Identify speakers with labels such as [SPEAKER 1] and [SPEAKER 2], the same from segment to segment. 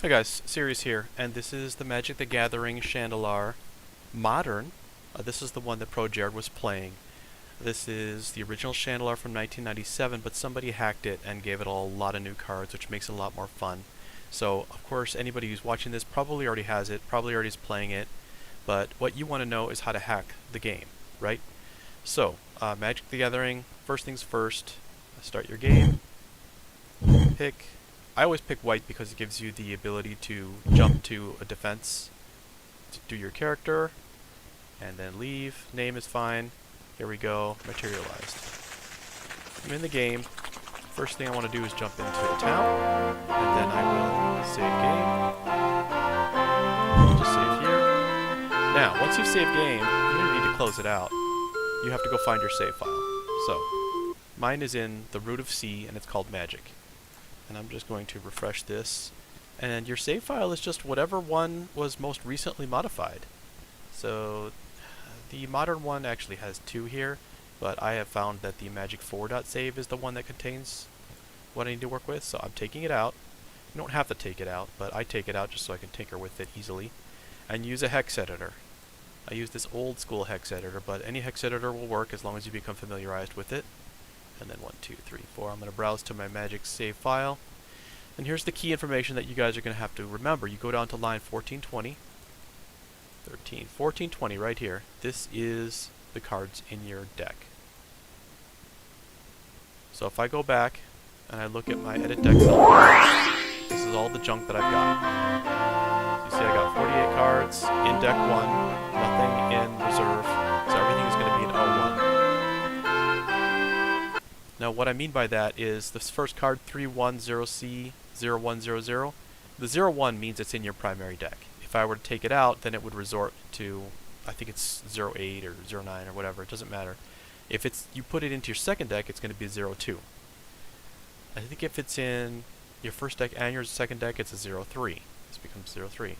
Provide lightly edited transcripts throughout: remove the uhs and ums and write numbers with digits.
[SPEAKER 1] Hi guys, Sirius here, and this is the Magic the Gathering Shandalar Modern. This is the one that Pro Jared was playing. This is the original Shandalar from 1997, but somebody hacked it and gave it a lot of new cards, which makes it a lot more fun. So, of course, anybody who's watching this probably already has it, probably already is playing it, but what you want to know is how to hack the game, right? So, Magic the Gathering, first things first, start your game, pick. I always pick white because it gives you the ability to jump to a defense, to do your character, and then leave. Name is fine. Here we go, materialized. I'm in the game. First thing I want to do is jump into a town, and then I will save game. I'll just save here. Now, once you've saved game, you don't need to close it out. You have to go find your save file. So, mine is in the root of C, and it's called Magic. And I'm just going to refresh this, and your save file is just whatever one was most recently modified. So the modern one actually has two here, but I have found that the Magic 4.save is the one that contains what I need to work with, so I'm taking it out. You don't have to take it out, but I take it out just so I can tinker with it easily, and use a hex editor. I use this old school hex editor, but any hex editor will work as long as you become familiarized with it. And then 1, 2, 3, 4. I'm going to browse to my Magic save file. And here's the key information that you guys are going to have to remember. You go down to line 1420. 1420 right here. This is the cards in your deck. So if I go back and I look at my edit deck cell, this is all the junk that I've got. So you see I got 48 cards in deck 1, nothing in reserve. So everything is going to be in O1. Now what I mean by that is this first card, 310C0100, the 01 means it's in your primary deck. If I were to take it out, then it would resort to, I think it's 08 or 09 or whatever, it doesn't matter. If you put it into your second deck, it's going to be 02. I think if it's in your first deck and your second deck, it's a 03. This becomes 03.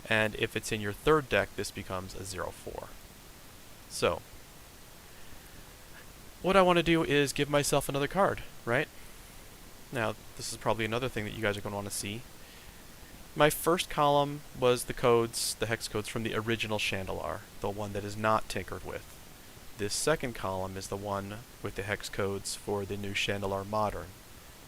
[SPEAKER 1] And if it's in your third deck, this becomes a 04. So, what I want to do is give myself another card, right? Now, this is probably another thing that you guys are going to want to see. My first column was the codes, the hex codes from the original Shandalar, the one that is not tinkered with. This second column is the one with the hex codes for the new Shandalar Modern.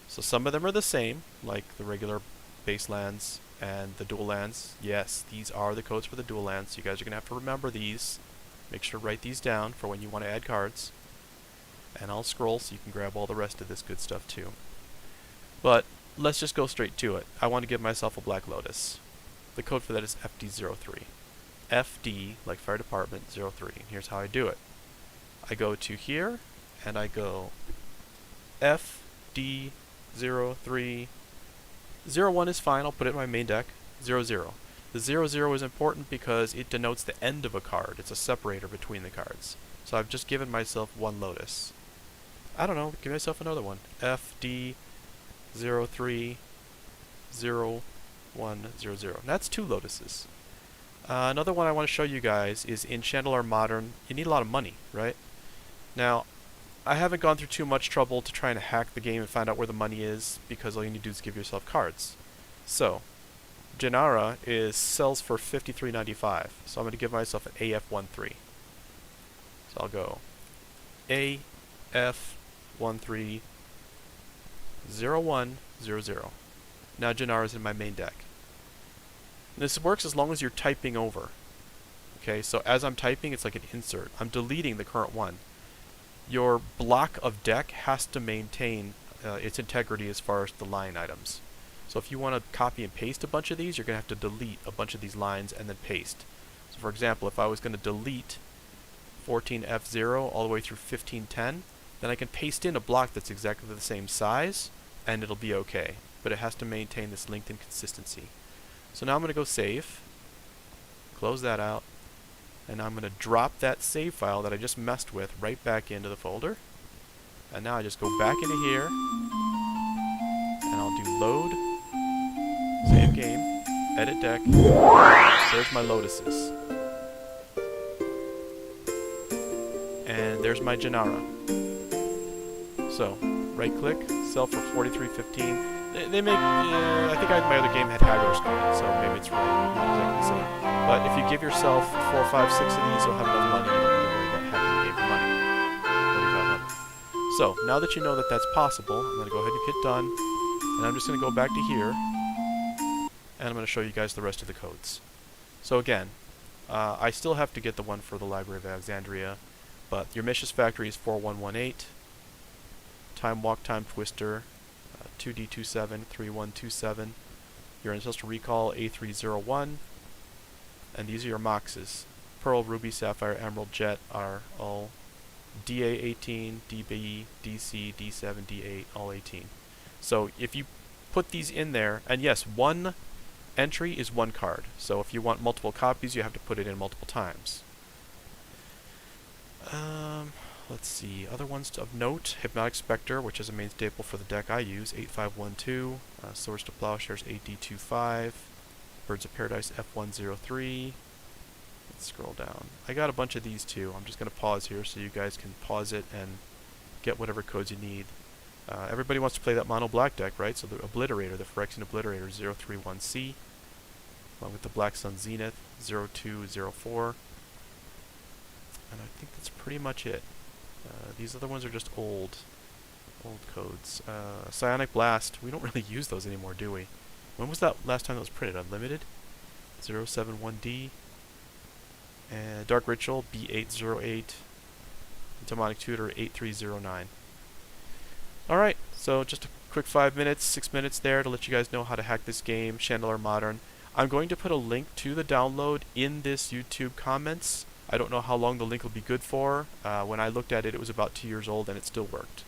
[SPEAKER 1] So some of them are the same, like the regular base lands and the dual lands. Yes, these are the codes for the dual lands, so you guys are going to have to remember these. Make sure to write these down for when you want to add cards. And I'll scroll so you can grab all the rest of this good stuff too. But let's just go straight to it. I want to give myself a Black Lotus. The code for that is FD03. FD, like Fire Department, 03. And here's how I do it. I go to here, and I go FD03. 01 is fine, I'll put it in my main deck. 00. The 00 is important because it denotes the end of a card. It's a separator between the cards. So I've just given myself one Lotus. I don't know, give myself another one. FD030100. That's two Lotuses. Another one I want to show you guys is in Shandalar Modern. You need a lot of money, right? Now, I haven't gone through too much trouble to try and hack the game and find out where the money is, because all you need to do is give yourself cards. So, Janara sells for $53.95, so I'm going to give myself an AF13. So I'll go AF130100. Now Janara is in my main deck. This works as long as you're typing over. Okay, so as I'm typing, it's like an insert. I'm deleting the current one. Your block of deck has to maintain its integrity as far as the line items. So if you want to copy and paste a bunch of these, you're going to have to delete a bunch of these lines and then paste. So for example, if I was going to delete 14F0 all the way through 1510, then I can paste in a block that's exactly the same size, and it'll be okay. But it has to maintain this length and consistency. So now I'm going to go save, close that out, and I'm going to drop that save file that I just messed with right back into the folder. And now I just go back into here, and I'll do load, save game, edit deck. There's my Lotuses. And there's my Janara. So, right click, sell for $43.15. They make. I think my other game had Haggler's coin, so maybe it's right. Not exactly the same. But if you give yourself 4, 5, 6 of these, you'll have enough money. You don't need to worry about hacking the game for money. 4,500. So now that you know that that's possible, I'm going to go ahead and hit done, and I'm just going to go back to here, and I'm going to show you guys the rest of the codes. So again, I still have to get the one for the Library of Alexandria, but your Mish's Factory is 4118. Time Walk Time Twister, 2D273127. Your Ancestral Recall A301, and these are your Moxes. Pearl, Ruby, Sapphire, Emerald, Jet are all DA18, DB, DC, D7, D8, all 18. So if you put these in there, and yes, one entry is one card. So if you want multiple copies, you have to put it in multiple times. Let's see, other ones of note: Hypnotic Spectre, which is a main staple for the deck I use, 8512, Swords to Plowshares, AD25, Birds of Paradise, F103. Let's scroll down. I got a bunch of these too. I'm just going to pause here so you guys can pause it and get whatever codes you need. Everybody wants to play that mono black deck, right? So the Obliterator, the Phyrexian Obliterator, 031C, along with the Black Sun Zenith, 0204. And I think that's pretty much it. These other ones are just old codes. Psionic Blast, we don't really use those anymore, do we? When was that last time that was printed? Unlimited? 071D. And Dark Ritual, B808. Demonic Tutor, 8309. Alright, so just a quick 5 minutes, 6 minutes there to let you guys know how to hack this game, Shandalar Modern. I'm going to put a link to the download in this YouTube comments. I don't know how long the link will be good for. When I looked at it, it was about 2 years old and it still worked.